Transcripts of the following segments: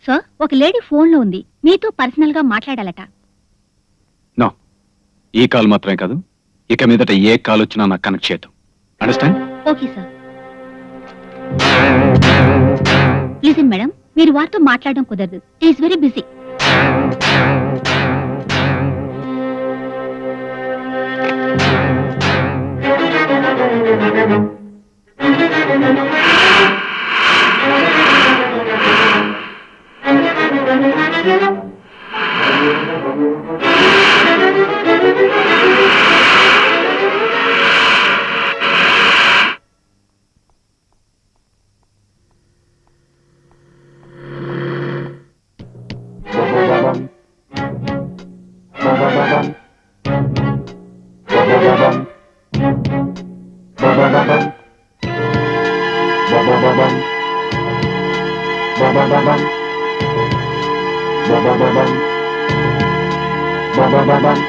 Sir, ఒక lady phone లో ఉంది, మీతో పర్సనల్ గా మాట్లాడాలట. నో, ఈ కాల్ మాత్రమే కాదు, ఇక మీదట ఏ కాల్ వచ్చినా నాకు కనెక్ట్ చేయదు. Understand? Okay sir. Listen madam, మీరు వారితో మాట్లాడడం కుదరదు. Is very busy.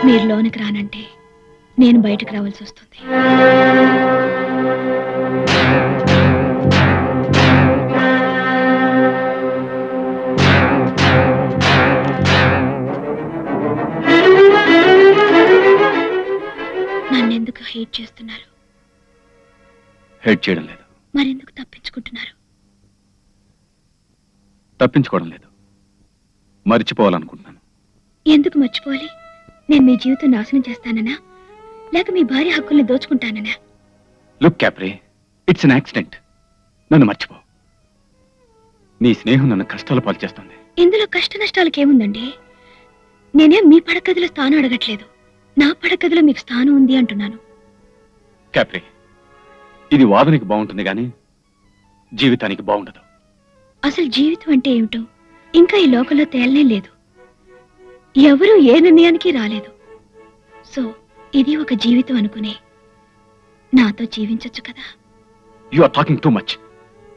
మీరు లోనికి రానంటే నేను బయటకు రావాల్సి వస్తుంది. నన్నెందుకు హేట్ చేస్తున్నారు? హేట్ చేయడం లేదు. మరెందుకు తప్పించుకుంటున్నారు? తప్పించుకోవడం లేదు, మర్చిపోవాలనుకుంటున్నాను. ఎందుకు మర్చిపోవాలి? నేను మీ జీవితం నాశనం చేస్తానన్నా, లేక మీ భార్య హక్కుల్ని దోచుకుంటానన్నా? Look Capri, it's an accident. నన్ను మర్చిపో. నీ స్నేహం నన్ను కష్టాలు పాలు చేస్తుంది. ఇందులో కష్ట నష్టాలకేముందండి? నేనేం మీ పడగదిలో స్థానం అడగట్లేదు, నా పడగదిలో మీకు స్థానం ఉంది అంటున్నాను. క్యాప్రీ, ఇది వాదనకి బాగుంటుంది కానీ జీవితానికి బాగుండదు. అసలు జీవితం అంటే ఏమిటో ఇంకా ఈ లోకంలో తేలనే లేదు. ఎవరూ ఏ నిర్ణయానికి రాలేదు. సో ఇది ఒక జీవితం అనుకునే నాతో జీవించొచ్చు కదా. You are talking too much.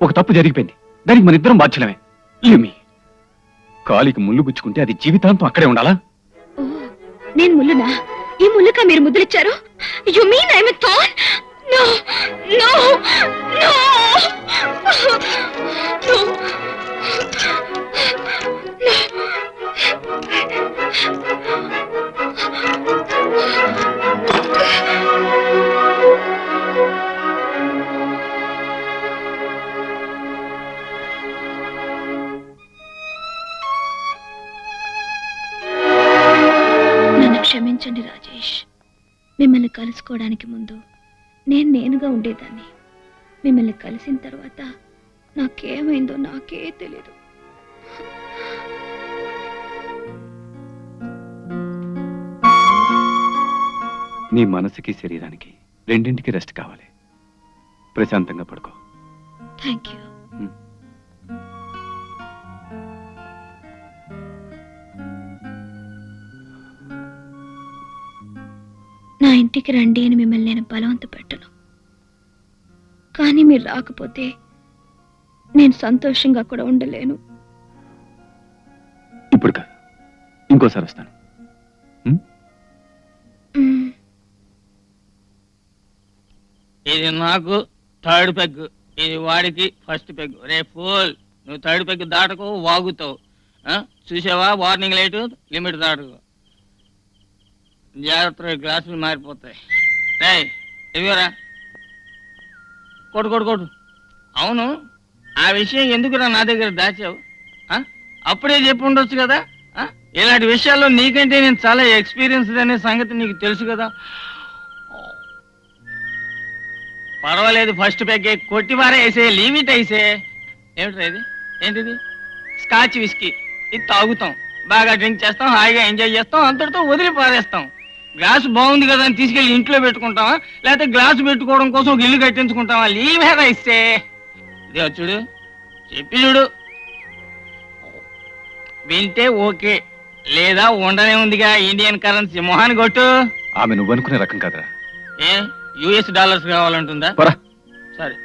ఒక తప్పు జరిగిపోయింది, దానికి మన ఇద్దరం బాధ్యులమే. లిమి, కాలికి ముళ్ళు గుచ్చుకుంటే అది జీవితాంతం అక్కడే ఉండాలా? ఓ, నేను ముళ్ళునా? ఈ ముళ్ళుగా మీరు ముద్దులిచ్చారు? You mean I am a thorn? No no no నన్ను క్షమించండి రాజేష్. మిమ్మల్ని కలుసుకోవడానికి ముందు నేను నేనుగా ఉండేదాన్ని. మిమ్మల్ని కలిసిన తర్వాత నాకేమైందో నాకే తెలీదు. నీ మనసుకి శరీరానికి రెండింటికి రెస్ట్ కావాలి. ప్రశాంతంగా పడుకో. Thank you. నా ఇంటికి రండి అని మిమ్మల్ని నేను బలవంత పెట్టను, కానీ మీరు రాకపోతే నేను సంతోషంగా కూడా ఉండలేను. ఇప్పుడు కాదు, ఇంకోసారి వస్తాను. ఇది నాకు థర్డ్ పెగ్, ఇది వాడికి ఫస్ట్ పెగ్. రే ఫూల్, నువ్వు థర్డ్ పెగ్ దాటకు వాగుతావు. చూసావా, వార్నింగ్ లైట్ లిమిట్ దాటకు. జాగ్రత్త, గ్లాసులు మారిపోతాయి. రే ఇదిగోరా, కొట్టు కొట్టు కొట్టు. అవును, ఆ విషయం ఎందుకురా నా దగ్గర దాచావు? అప్పుడే చెప్పి ఉండొచ్చు కదా. ఇలాంటి విషయాల్లో నీకంటే నేను చాలా ఎక్స్పీరియన్స్డ్ అనే సంగతి నీకు తెలుసు కదా. పర్వాలేదు, ఫస్ట్ పెగ్గే కొట్టి పారేసే, లిమిట్ వేసే. ఏమిట్రా ఇది? ఏంటిది? Scotch whisky. ఇది తాగుతాం, బాగా డ్రింక్ చేస్తాం, హాయిగా ఎంజాయ్ చేస్తాం, అంతటితో వదిలి పారేస్తాం. గ్లాసు బాగుంది కదా అని తీసుకెళ్ళి ఇంట్లో పెట్టుకుంటావా, లేకపోతే గ్లాసు పెట్టుకోవడం కోసం ఒక ఇల్లు కట్టించుకుంటావా? లీవేరా ఇస్తే. ఇది చూడు, చెప్పి చూడు. వింటే ఓకే, లేదా ఉండనే ఉందిగా ఇండియన్ కరెన్సీ. మొహాన్ని కొట్టు. ఆమె నువ్వు అనుకునే రకం కాదురా. ఏ యుఎస్ డాలర్స్ కావాలంటుందా? పరా. సరే.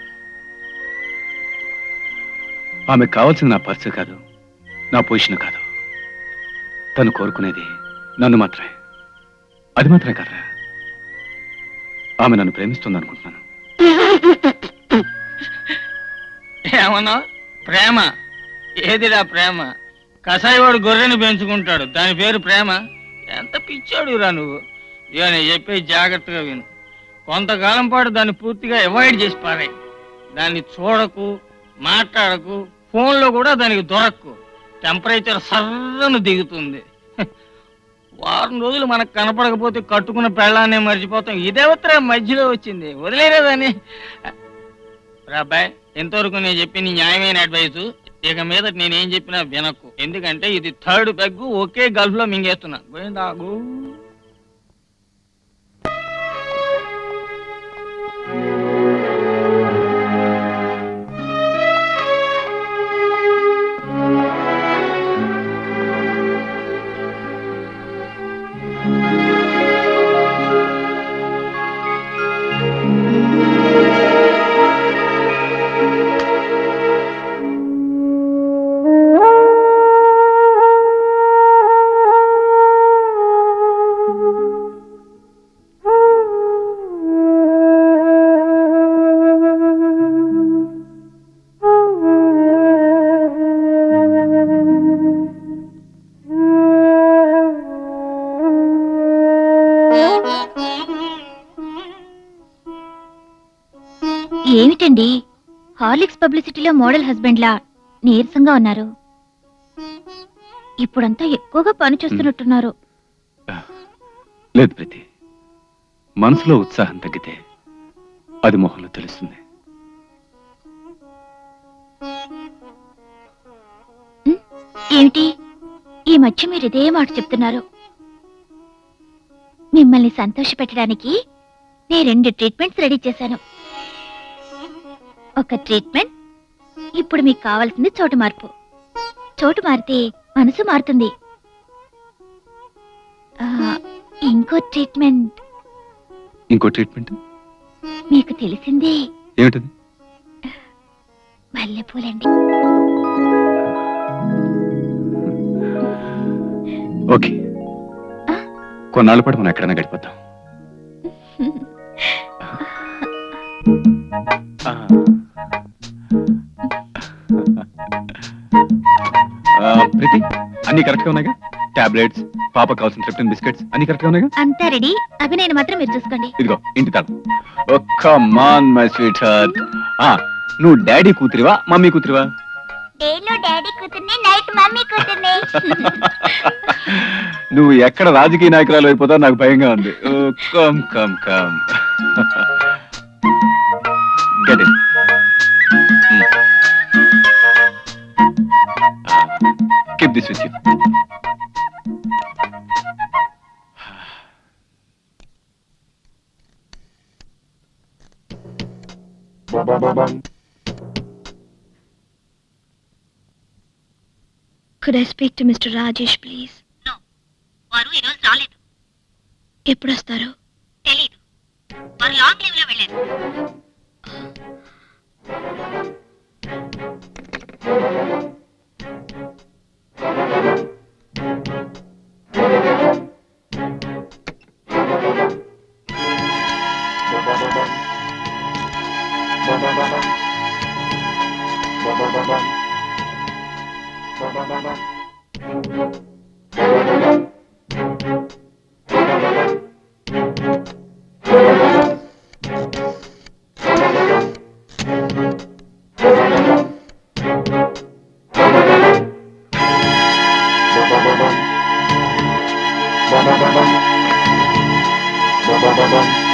ఆమెకు కావాల్సింది నా పర్సు కాదు, నా పొజిషన్ కాదు. తను కోరుకునేది నన్ను మాత్రమే. అది మాత్రమే కాదురా, ఆమె నన్ను ప్రేమిస్తుంది అనుకుంటున్నాను. ఏమన్నా ప్రేమ? ఏదిరా ప్రేమ? కసాయివాడు గొర్రెని పెంచుకుంటాడు, దాని పేరు ప్రేమ? ఎంత పిచ్చాడురా నువ్వు. ఇక నేను చెప్పే జాగ్రత్తగా విను. కొంతకాలం పాటు దాన్ని పూర్తిగా అవాయిడ్ చేసి పారాయి. దాన్ని చూడకు, మాట్లాడకు, ఫోన్లో కూడా దానికి దొరక్కు. టెంపరేచర్ సర్రను దిగుతుంది. వారం రోజులు మనకు కనపడకపోతే కట్టుకున్న పెళ్ళాన్ని మర్చిపోతాం. ఇదేవత్రా మధ్యలో వచ్చింది, వదిలేరేదాన్ని. రాబాయ్, ఎంతవరకు నేను చెప్పి నీ న్యాయమైన అడ్వైసు. ఇక మీద నేనేం చెప్పినా వినకు, ఎందుకంటే ఇది థర్డ్ పెగ్గు ఒకే గల్ఫ్ లో మింగేస్తున్నా. గోయిందాగు. ఏమిటండి, హార్లిక్స్ పబ్లిసిటీలో మోడల్ హస్బెండ్ లా నీరసంగా ఉన్నారు? ఇప్పుడంతా ఎక్కువగా పని చేస్తున్నట్టున్నారు. లేదు ప్రీతి, మనసులో ఉత్సాహం తగ్గితే అది మొహంలో తెలుస్తుంది. ఏమిటి ఈ మధ్య మీరు ఇదే మాట చెప్తున్నారు? మిమ్మల్ని సంతోష పెట్టడానికి నేను 2 ట్రీట్మెంట్స్ రెడీ చేశాను. ఒక ట్రీట్మెంట్, ఇప్పుడు మీకు కావాల్సింది చోటు మార్పు. చోటు మారితే మనసు మారుతుంది. ఇంకో ట్రీట్మెంట్. ఇంకో ట్రీట్మెంట్ మీకు తెలిసిందే. ఏమిటది? మల్లెపూలండి. ఓకే, కొన్నాళ్ళ పాటు మనం ఎక్కడైనా గడిపోతాం. ప్రీతి, అన్ని కరెక్ట్ గా ఉన్నాయిగా? టాబ్లెట్స్, పాప కావాల్సిన ట్రిప్టన్ బిస్కెట్స్ అన్ని కరెక్ట్ గా ఉన్నాయిగా? అంతా రెడీ. అభినయన మాత్రం మీరు చూసుకోండి. ఇదిగో ఇంటి తాళం. Come on my sweet heart. నువ్వు డాడీ కూతురివా మమ్మీ కూతురివా? డాడీ కూతుర్ని, నైట్ మమ్మీ కూతుర్ని. నువ్వు ఎక్కడ రాజకీయ నాయకురాలు అయిపోతావు నాకు భయంగా ఉంది. Come come come. Get in. Keep this with you. Could I speak to Mr. Rajesh, please? No. వారు ఈ రోజు రాలేదు. ఎప్పుడు వస్తారు? తెలీదు. వారు లాంగ్ లీవ్ లో వెళ్ళారు. Bum bum bum bum. Bum bum bum bum.